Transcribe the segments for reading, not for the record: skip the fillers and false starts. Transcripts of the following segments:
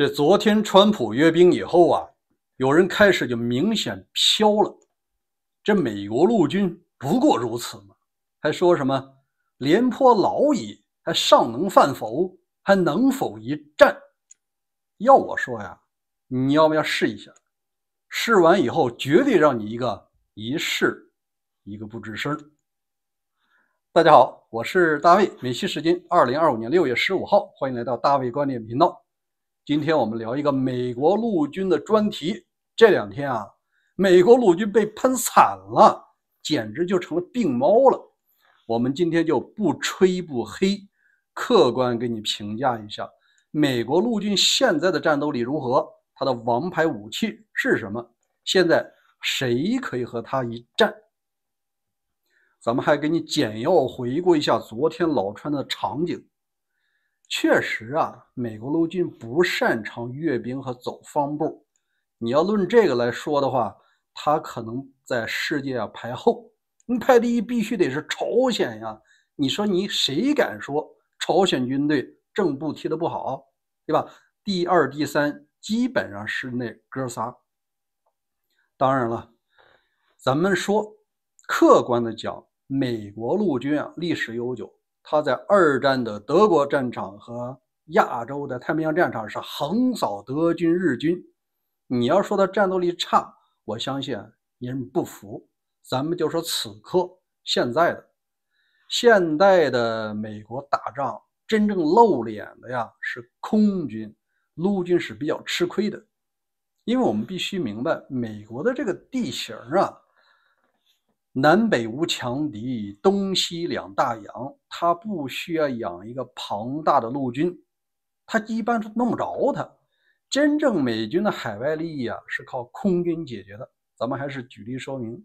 这昨天川普阅兵以后啊，有人开始就明显飘了。这美国陆军不过如此嘛，还说什么廉颇老矣，还尚能饭否？还能否一战？要我说呀，你要不要试一下？试完以后，绝对让你一试一个不吱声。大家好，我是大卫，美西时间2025年6月15号，欢迎来到大卫观点频道。今天我们聊一个美国陆军的专题。这两天啊，美国陆军被喷惨了，简直就成了病猫了。我们今天就不吹不黑，客观给你评价一下美国陆军现在的战斗力如何，它的王牌武器是什么，现在谁可以和它一战。咱们还给你简要回顾一下昨天老川的场景。确实啊，美国陆军不擅长阅兵和走方步。你要论这个来说的话，他可能在世界排后。你排第一必须得是朝鲜呀。你说你谁敢说朝鲜军队正步踢得不好，对吧？第二、第三基本上是那哥仨。当然了，咱们说客观的讲，美国陆军啊历史悠久，他在二战的德国战场和亚洲的太平洋战场是横扫德军日军。你要说他战斗力差，我相信人不服。咱们就说此刻现代的美国打仗真正露脸的呀是空军，陆军是比较吃亏的。因为我们必须明白美国的这个地形啊，南北无强敌，东西两大洋，它不需要养一个庞大的陆军，它一般是弄不着它。真正美军的海外利益啊，是靠空军解决的。咱们还是举例说明，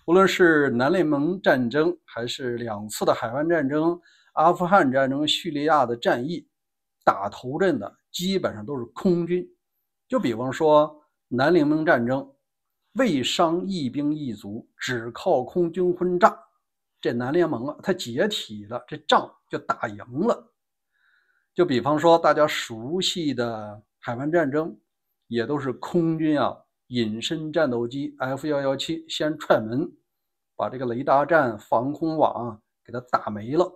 无论是南联盟战争，还是2次的海湾战争、阿富汗战争、叙利亚的战役，打头阵的基本上都是空军。就比方说南联盟战争，未伤一兵一卒，只靠空军轰炸，这南联盟啊，它解体了，这仗就打赢了。就比方说大家熟悉的海湾战争，也都是空军啊隐身战斗机 F-117先踹门，把这个雷达站、防空网给它打没了，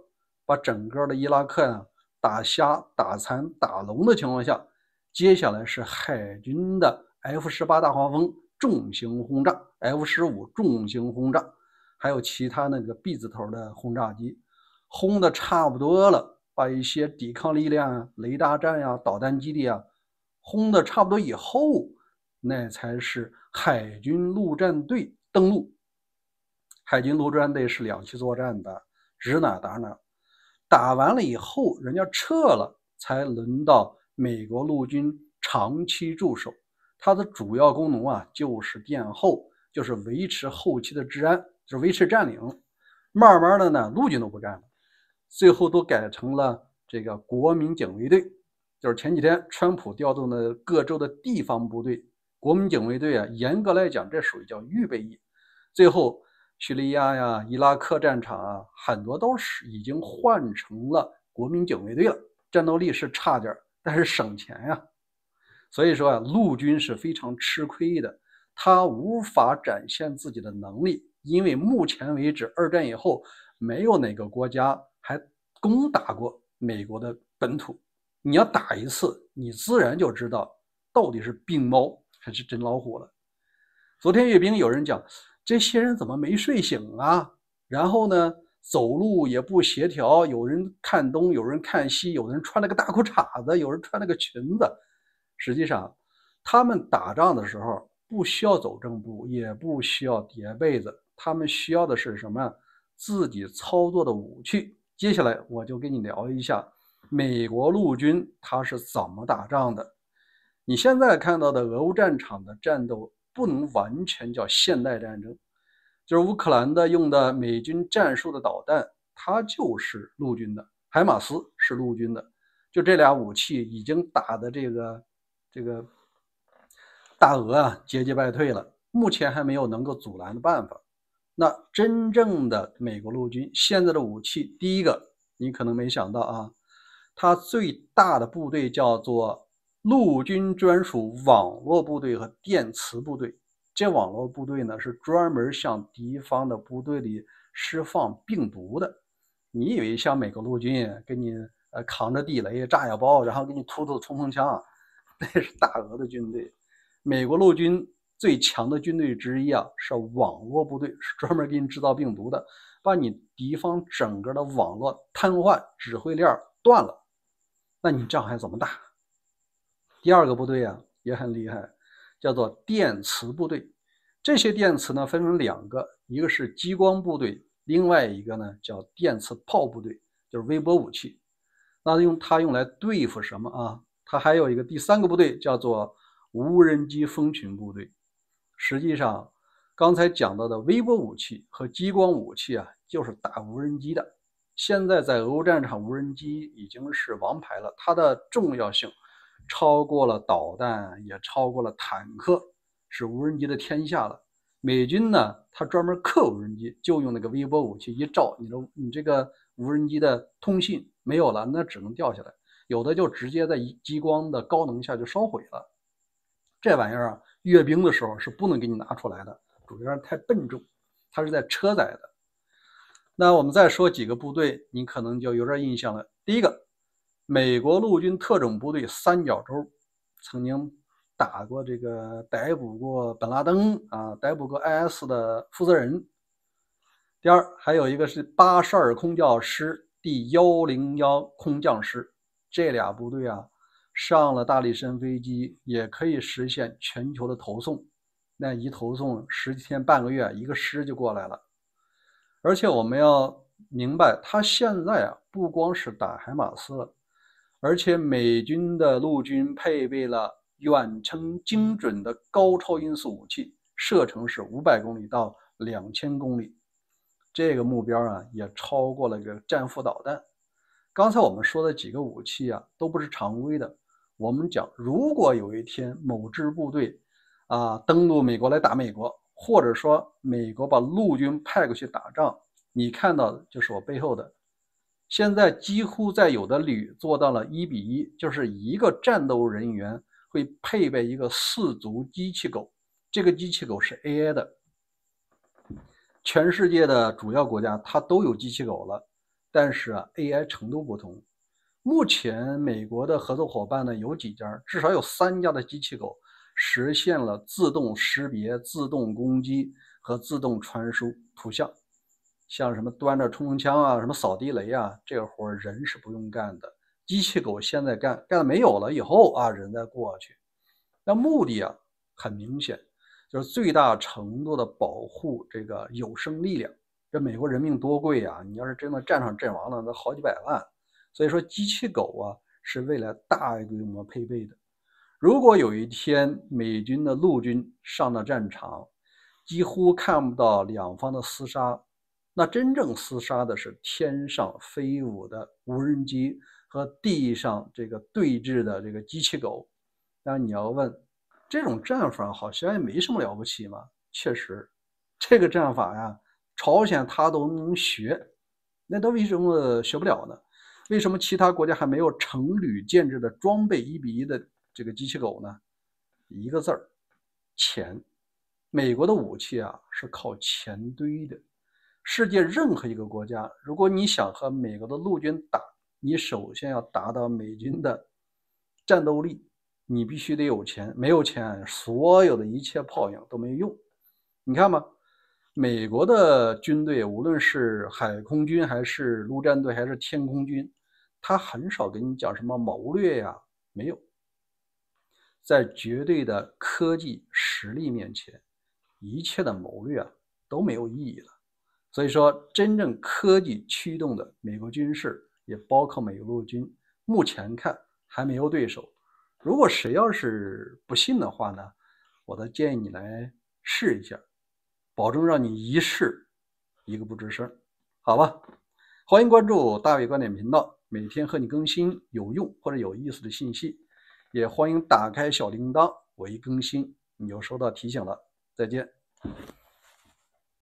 把整个的伊拉克啊打瞎、打残、打聋的情况下，接下来是海军的 F-18大黄蜂重型轰炸， F-15重型轰炸，还有其他那个 B 字头的轰炸机，轰的差不多了，把一些抵抗力量啊、雷达站啊、导弹基地啊轰的差不多以后，那才是海军陆战队登陆。海军陆战队是2栖作战的，指哪打哪，打完了以后人家撤了，才轮到美国陆军长期驻守。它的主要功能啊就是殿后，就是维持后期的治安，就是维持占领。慢慢的呢，陆军都不干了，最后都改成了这个国民警卫队，就是前几天川普调动的各州的地方部队。国民警卫队啊，严格来讲这属于叫预备役。最后叙利亚呀、伊拉克战场啊，很多都是已经换成了国民警卫队了，战斗力是差点，但是省钱呀。所以说啊，陆军是非常吃亏的，他无法展现自己的能力，因为目前为止二战以后没有哪个国家还攻打过美国的本土。你要打一次，你自然就知道到底是病猫还是真老虎了。昨天阅兵有人讲，这些人怎么没睡醒啊？然后呢，走路也不协调，有人看东，有人看西，有人穿了个大裤衩子，有人穿了个裙子。实际上他们打仗的时候不需要走正步，也不需要叠被子，他们需要的是什么？自己操作的武器。接下来我就跟你聊一下美国陆军它是怎么打仗的。你现在看到的俄乌战场的战斗不能完全叫现代战争，就是乌克兰的用的美军战术的导弹，它就是陆军的，海马斯是陆军的，就这俩武器已经打的这个大俄啊节节败退了，目前还没有能够阻拦的办法。那真正的美国陆军现在的武器，第一个你可能没想到啊，它最大的部队叫做陆军专属网络部队和电磁部队。这网络部队呢，是专门向敌方的部队里释放病毒的。你以为像美国陆军给你扛着地雷、炸药包，然后给你突冲锋枪，那是大俄的军队。美国陆军最强的军队之一啊，是网络部队，是专门给你制造病毒的，把你敌方整个的网络瘫痪，指挥链断了，那你仗还怎么打？第二个部队啊也很厉害，叫做电磁部队。这些电磁呢分成两个，一个是激光部队，另外一个呢叫电磁炮部队，就是微波武器。那它用来对付什么啊？它还有一个第三个部队叫做无人机蜂群部队。实际上刚才讲到的微波武器和激光武器啊，就是打无人机的。现在在俄乌战场，无人机已经是王牌了，它的重要性超过了导弹，也超过了坦克，是无人机的天下了。美军呢，他专门克无人机，就用那个微波武器一照，你这个无人机的通信没有了，那只能掉下来，有的就直接在激光的高能下就烧毁了。这玩意儿啊，阅兵的时候是不能给你拿出来的，主要是太笨重，它是在车载的。那我们再说几个部队，你可能就有点印象了。第一个，美国陆军特种部队三角洲，曾经打过这个，逮捕过本拉登啊，逮捕过 IS 的负责人。第二，还有一个是巴沙尔空教师第101空降师，这俩部队啊，上了大力神飞机也可以实现全球的投送，那一投送10几天半个月，一个师就过来了。而且我们要明白，他现在啊不光是打海马斯了，而且美军的陆军配备了远程精准的高超音速武器，射程是500公里到2000公里，这个目标啊也超过了个战斧导弹。刚才我们说的几个武器啊都不是常规的，我们讲如果有一天某支部队登陆美国来打美国，或者说美国把陆军派过去打仗，你看到的就是我背后的。现在几乎在有的旅做到了1:1，就是一个战斗人员会配备一个4足机器狗，这个机器狗是 AI 的。全世界的主要国家它都有机器狗了，但是AI 程度不同。目前美国的合作伙伴呢有几家，至少有3家的机器狗实现了自动识别、自动攻击和自动传输图像。像什么端着冲锋枪啊，什么扫地雷啊，这个活人是不用干的，机器狗现在干的没有了以后人再过去。那目的很明显，就是最大程度的保护这个有生力量。这美国人命多贵啊，你要是真的战场阵亡了，那好几百万。所以说机器狗是未来大规模配备的。如果有一天美军的陆军上到战场，几乎看不到两方的厮杀，那真正厮杀的是天上飞舞的无人机和地上这个对峙的这个机器狗。那你要问，这种战法好像也没什么了不起嘛？确实，这个战法朝鲜他都能学，那他为什么学不了呢？为什么其他国家还没有成旅建制的装备1:1的这个机器狗呢？一个字儿，钱。美国的武器是靠钱堆的。世界任何一个国家，如果你想和美国的陆军打，你首先要达到美军的战斗力，你必须得有钱，没有钱，所有的一切炮影都没用。你看吧，美国的军队，无论是海空军还是陆战队还是天空军，他很少跟你讲什么谋略没有。在绝对的科技实力面前，一切的谋略都没有意义了。所以说，真正科技驱动的美国军事，也包括美国陆军，目前看还没有对手。如果谁要是不信的话呢，我倒建议你来试一下，保证让你一试一个不吱声。好吧，欢迎关注大卫观点频道，每天和你更新有用或者有意思的信息，也欢迎打开小铃铛，我一更新你就收到提醒了。再见。